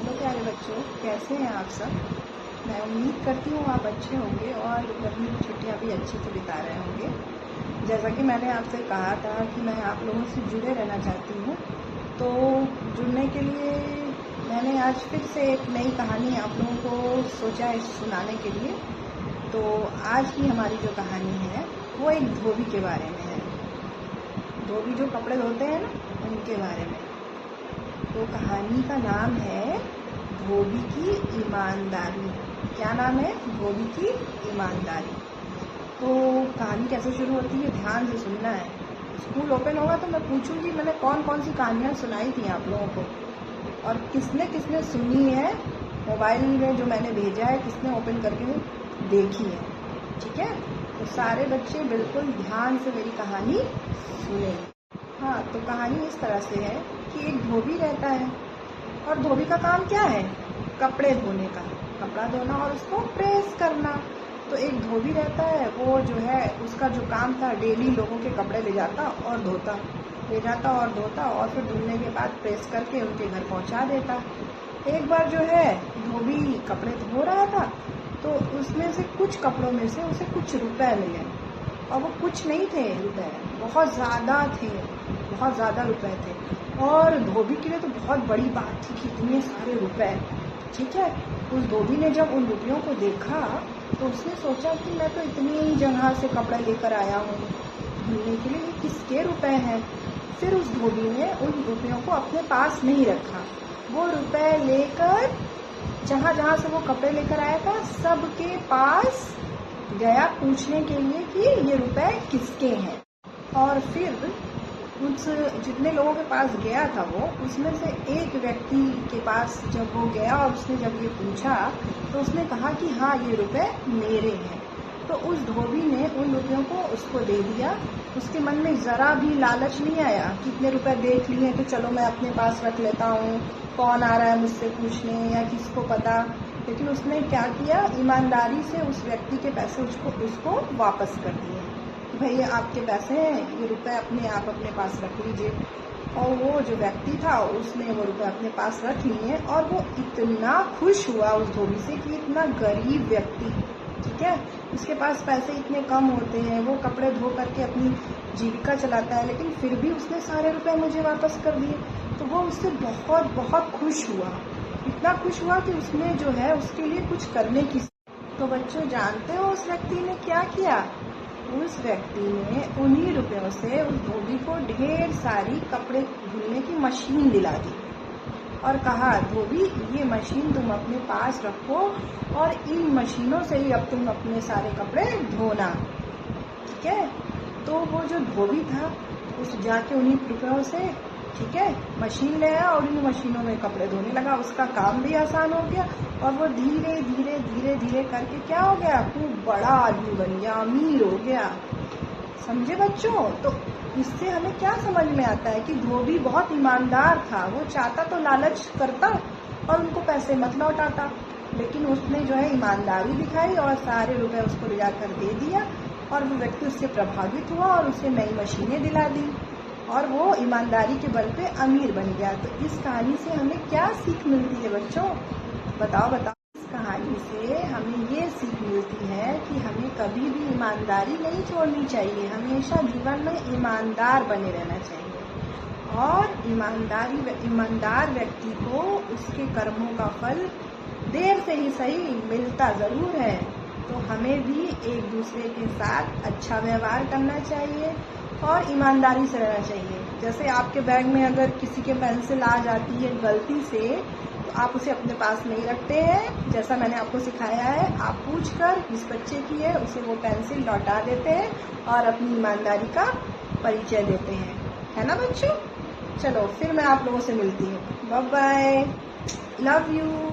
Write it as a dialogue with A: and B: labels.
A: Hello प्यारे बच्चों, कैसे हैं आप सब। मैं उम्मीद करती हूँ आप अच्छे होंगे और गर्मी की छुट्टियाँ भी अच्छे से बिता रहे होंगे। जैसा कि मैंने आपसे कहा था कि मैं आप लोगों से जुड़े रहना चाहती हूँ, तो जुड़ने के लिए मैंने आज फिर से एक नई कहानी आप लोगों को सोचा है सुनाने के लिए। तो आज की हमारी जो कहानी है वो एक धोबी के बारे में है। धोबी जो कपड़े धोते हैं ना, उनके बारे में। तो कहानी का नाम है धोबी की ईमानदारी। क्या नाम है? धोबी की ईमानदारी। तो कहानी कैसे शुरू होती है, ध्यान से सुनना है। स्कूल ओपन होगा तो मैं पूछूंगी मैंने कौन कौन सी कहानियाँ सुनाई थी आप लोगों को, और किसने किसने सुनी है। मोबाइल में जो मैंने भेजा है किसने ओपन करके देखी है, ठीक है। तो सारे बच्चे बिल्कुल ध्यान से मेरी कहानी सुनेंगे। हाँ, तो कहानी इस तरह से है कि एक धोबी रहता है, और धोबी का काम क्या है? कपड़े धोने का, कपड़ा धोना और उसको प्रेस करना। तो एक धोबी रहता है, वो जो है उसका जो काम था डेली लोगों के कपड़े ले जाता और धोता, ले जाता और धोता, और फिर धुलने के बाद प्रेस करके उनके घर पहुंचा देता। एक बार जो है धोबी कपड़े धो रहा था, तो उसमें से कुछ कपड़ों में से उसे कुछ रुपए मिले, और वो कुछ नहीं थे रुपए, बहुत ज़्यादा थे, बहुत ज़्यादा रुपए थे। और धोबी के लिए तो बहुत बड़ी बात थी कि इतने सारे रुपए, ठीक है। उस धोबी ने जब उन रुपयों को देखा तो उसने सोचा कि मैं तो इतनी ही जगह से कपड़े लेकर आया हूँ धुलने के लिए, ये किसके रुपए हैं। फिर उस धोबी ने उन रुपयों को अपने पास नहीं रखा, वो रुपए लेकर जहाँ जहाँ से वो कपड़े लेकर आया था सबके पास गया पूछने के लिए कि ये रुपए किसके हैं। और फिर उस जितने लोगों के पास गया था वो, उसमें से एक व्यक्ति के पास जब वो गया और उसने जब ये पूछा तो उसने कहा कि हाँ, ये रुपए मेरे हैं। तो उस धोबी ने उन रुपयों को उसको दे दिया। उसके मन में ज़रा भी लालच नहीं आया कि इतने रुपए देख लिए तो चलो मैं अपने पास रख लेता हूँ, कौन आ रहा है मुझसे पूछने या किसको पता। लेकिन उसने क्या किया, ईमानदारी से उस व्यक्ति के पैसे उसको वापस कर दिए। भाई, आपके पैसे हैं, ये रुपए आप अपने पास रख लीजिए। और वो जो व्यक्ति था उसने वो रुपए अपने पास रख लिए, और वो इतना खुश हुआ उस धोबी से कि इतना गरीब व्यक्ति, ठीक है, उसके पास पैसे इतने कम होते हैं, वो कपड़े धो करके अपनी जीविका चलाता है, लेकिन फिर भी उसने सारे रुपए मुझे वापस कर दिए। तो वो उससे बहुत बहुत खुश हुआ, इतना खुश हुआ कि उसने जो है उसके लिए कुछ करने की। तो बच्चों, जानते हो उस व्यक्ति ने क्या किया? उस व्यक्ति ने उन्हीं रुपयों से उस धोबी को ढेर सारी कपड़े धुलने की मशीन दिला दी, और कहा, धोबी, ये मशीन तुम अपने पास रखो और इन मशीनों से ही अब तुम अपने सारे कपड़े धोना, ठीक है। तो वो जो धोबी था उस जाके उन्हीं रुपयों से, ठीक है, मशीन ले आया और इन मशीनों में कपड़े धोने लगा। उसका काम भी आसान हो गया, और वो धीरे धीरे धीरे धीरे करके क्या हो गया, खूब बड़ा आदमी बन गया, अमीर हो गया। समझे बच्चों? तो इससे हमें क्या समझ में आता है कि धोबी बहुत ईमानदार था। वो चाहता तो लालच करता और उनको पैसे मत लौटाता, लेकिन उसने जो है ईमानदारी दिखाई और सारे रुपए उसको ले जाकर दे दिया, और वो व्यक्ति उससे प्रभावित हुआ और उसे नई मशीनें दिला दी, और वो ईमानदारी के बल पे अमीर बन गया। तो इस कहानी से हमें क्या सीख मिलती है बच्चों? बताओ। इस कहानी से हमें ये सीख मिलती है कि हमें कभी भी ईमानदारी नहीं छोड़नी चाहिए, हमेशा जीवन में ईमानदार बने रहना चाहिए। और ईमानदार व्यक्ति को उसके कर्मों का फल देर से ही सही मिलता ज़रूर है। तो हमें भी एक दूसरे के साथ अच्छा व्यवहार करना चाहिए और ईमानदारी से रहना चाहिए। जैसे आपके बैग में अगर किसी के पेंसिल आ जाती है गलती से, तो आप उसे अपने पास नहीं रखते हैं। जैसा मैंने आपको सिखाया है, आप पूछकर जिस बच्चे की है उसे वो पेंसिल लौटा देते हैं और अपनी ईमानदारी का परिचय देते हैं, है ना बच्चों? चलो, फिर मैं आप लोगों से मिलती हूँ। Bye bye, love you.